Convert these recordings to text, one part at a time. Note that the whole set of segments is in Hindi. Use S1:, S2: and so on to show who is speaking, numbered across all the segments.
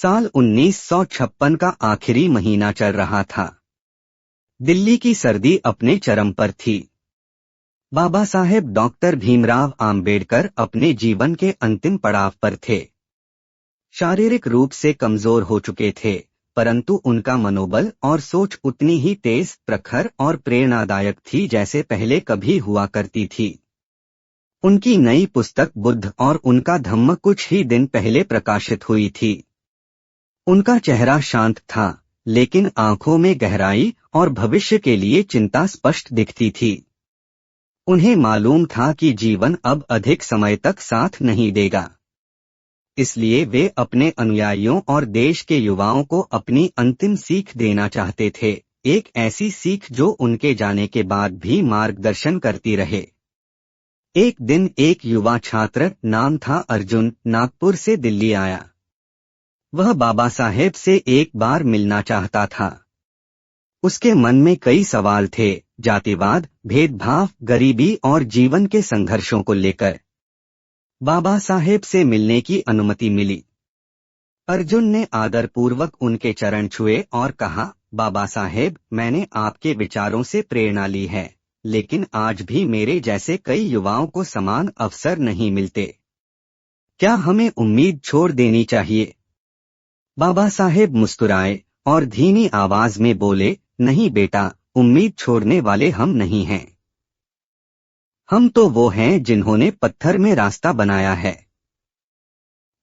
S1: साल 1956 का आखिरी महीना चल रहा था। दिल्ली की सर्दी अपने चरम पर थी। बाबा साहेब डॉक्टर भीमराव आम्बेडकर अपने जीवन के अंतिम पड़ाव पर थे। शारीरिक रूप से कमजोर हो चुके थे, परंतु उनका मनोबल और सोच उतनी ही तेज, प्रखर और प्रेरणादायक थी जैसे पहले कभी हुआ करती थी। उनकी नई पुस्तक बुद्ध और उनका धम्म कुछ ही दिन पहले प्रकाशित हुई थी। उनका चेहरा शांत था, लेकिन आंखों में गहराई और भविष्य के लिए चिंता स्पष्ट दिखती थी। उन्हें मालूम था कि जीवन अब अधिक समय तक साथ नहीं देगा। इसलिए वे अपने अनुयायियों और देश के युवाओं को अपनी अंतिम सीख देना चाहते थे, एक ऐसी सीख जो उनके जाने के बाद भी मार्गदर्शन करती रहे। एक दिन एक युवा छात्र, नाम था अर्जुन, नागपुर से दिल्ली आया। वह बाबा साहेब से एक बार मिलना चाहता था। उसके मन में कई सवाल थे, जातिवाद, भेदभाव, गरीबी और जीवन के संघर्षों को लेकर। बाबा साहेब से मिलने की अनुमति मिली। अर्जुन ने आदरपूर्वक उनके चरण छुए और कहा, बाबा साहेब, मैंने आपके विचारों से प्रेरणा ली है, लेकिन आज भी मेरे जैसे कई युवाओं को समान अवसर नहीं मिलते। क्या हमें उम्मीद छोड़ देनी चाहिए? बाबा साहेब मुस्कुराए और धीमी आवाज में बोले, नहीं बेटा, उम्मीद छोड़ने वाले हम नहीं हैं। हम तो वो हैं जिन्होंने पत्थर में रास्ता बनाया है।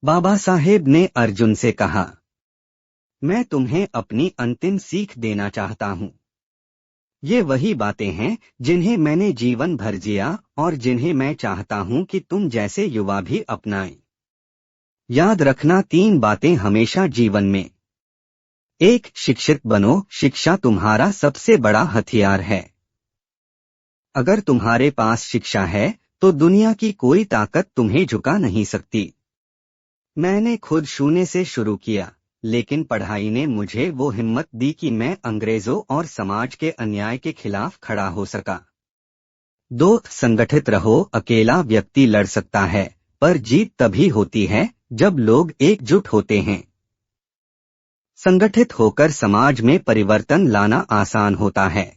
S1: बाबा साहेब ने अर्जुन से कहा, मैं तुम्हें अपनी अंतिम सीख देना चाहता हूँ। ये वही बातें हैं जिन्हें मैंने जीवन भर जिया और जिन्हें मैं चाहता हूँ कि तुम जैसे युवा भी अपनाएं। याद रखना 3 बातें हमेशा जीवन में। 1. शिक्षित बनो, शिक्षा तुम्हारा सबसे बड़ा हथियार है। अगर तुम्हारे पास शिक्षा है तो दुनिया की कोई ताकत तुम्हें झुका नहीं सकती। मैंने खुद शून्य से शुरू किया, लेकिन पढ़ाई ने मुझे वो हिम्मत दी कि मैं अंग्रेजों और समाज के अन्याय के खिलाफ खड़ा हो सका। 2. संगठित रहो, अकेला व्यक्ति लड़ सकता है, पर जीत तभी होती है जब लोग एकजुट होते हैं। संगठित होकर समाज में परिवर्तन लाना आसान होता है।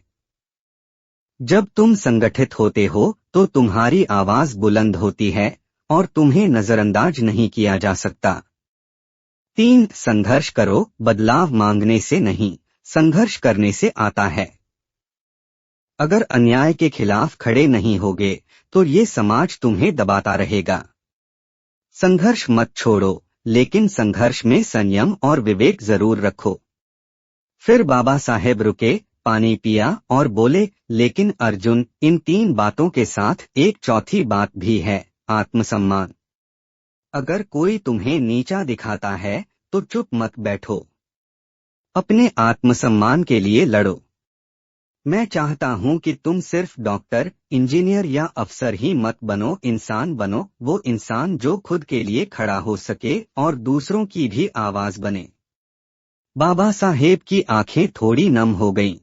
S1: जब तुम संगठित होते हो तो तुम्हारी आवाज बुलंद होती है और तुम्हें नजरअंदाज नहीं किया जा सकता। 3. संघर्ष करो, बदलाव मांगने से नहीं, संघर्ष करने से आता है। अगर अन्याय के खिलाफ खड़े नहीं होगे तो ये समाज तुम्हें दबाता रहेगा। संघर्ष मत छोड़ो, लेकिन संघर्ष में संयम और विवेक जरूर रखो। फिर बाबा साहेब रुके, पानी पिया और बोले, लेकिन अर्जुन, इन 3 बातों के साथ एक चौथी बात भी है, आत्मसम्मान। अगर कोई तुम्हें नीचा दिखाता है तो चुप मत बैठो। अपने आत्मसम्मान के लिए लड़ो। मैं चाहता हूं कि तुम सिर्फ डॉक्टर, इंजीनियर या अफसर ही मत बनो, इंसान बनो, वो इंसान जो खुद के लिए खड़ा हो सके और दूसरों की भी आवाज बने। बाबा साहेब की आंखें थोड़ी नम हो गईं।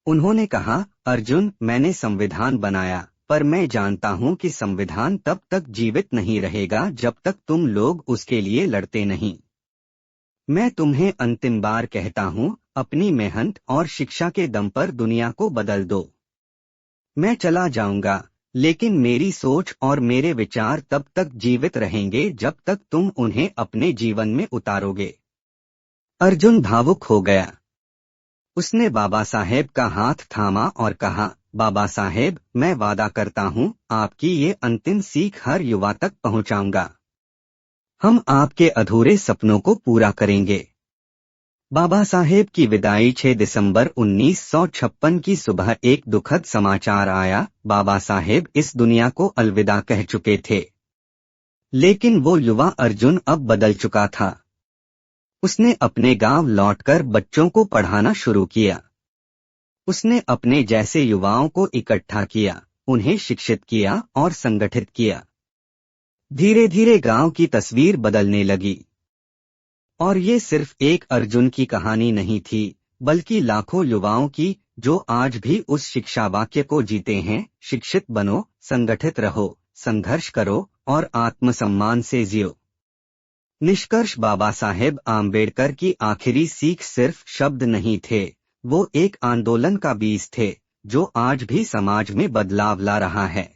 S1: उन्होंने कहा, अर्जुन, मैंने संविधान बनाया, पर मैं जानता हूं कि संविधान तब तक जीवित नहीं रहेगा जब तक तुम लोग उसके लिए लड़ते नहीं। मैं तुम्हें अंतिम बार कहता हूं, अपनी मेहनत और शिक्षा के दम पर दुनिया को बदल दो। मैं चला जाऊंगा, लेकिन मेरी सोच और मेरे विचार तब तक जीवित रहेंगे जब तक तुम उन्हें अपने जीवन में उतारोगे। अर्जुन भावुक हो गया। उसने बाबा साहेब का हाथ थामा और कहा, बाबा साहेब, मैं वादा करता हूं, आपकी ये अंतिम सीख हर युवा तक पहुंचाऊंगा। हम आपके अधूरे सपनों को पूरा करेंगे। बाबा साहेब की विदाई 6 दिसंबर 1956 की सुबह एक दुखद समाचार आया। बाबा साहेब इस दुनिया को अलविदा कह चुके थे, लेकिन वो युवा अर्जुन अब बदल चुका था। उसने अपने गांव लौटकर बच्चों को पढ़ाना शुरू किया। उसने अपने जैसे युवाओं को इकट्ठा किया, उन्हें शिक्षित किया और संगठित किया। धीरे धीरे गांव की तस्वीर बदलने लगी। और ये सिर्फ एक अर्जुन की कहानी नहीं थी, बल्कि लाखों युवाओं की, जो आज भी उस शिक्षा वाक्य को जीते हैं, शिक्षित बनो, संगठित रहो, संघर्ष करो और आत्मसम्मान से जियो। निष्कर्ष बाबा साहेब आम्बेडकर की आखिरी सीख सिर्फ शब्द नहीं थे, वो एक आंदोलन का बीज थे, जो आज भी समाज में बदलाव ला रहा है।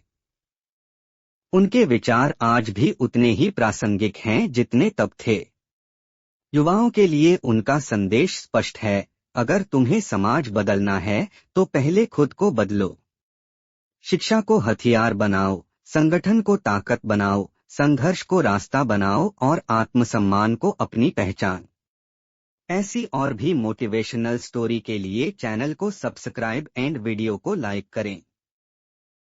S1: उनके विचार आज भी उतने ही प्रासंगिक हैं जितने तब थे। युवाओं के लिए उनका संदेश स्पष्ट है, अगर तुम्हें समाज बदलना है तो पहले खुद को बदलो। शिक्षा को हथियार बनाओ, संगठन को ताकत बनाओ, संघर्ष को रास्ता बनाओ और आत्मसम्मान को अपनी पहचान। ऐसी और भी मोटिवेशनल स्टोरी के लिए चैनल को सब्सक्राइब एंड वीडियो को लाइक करें।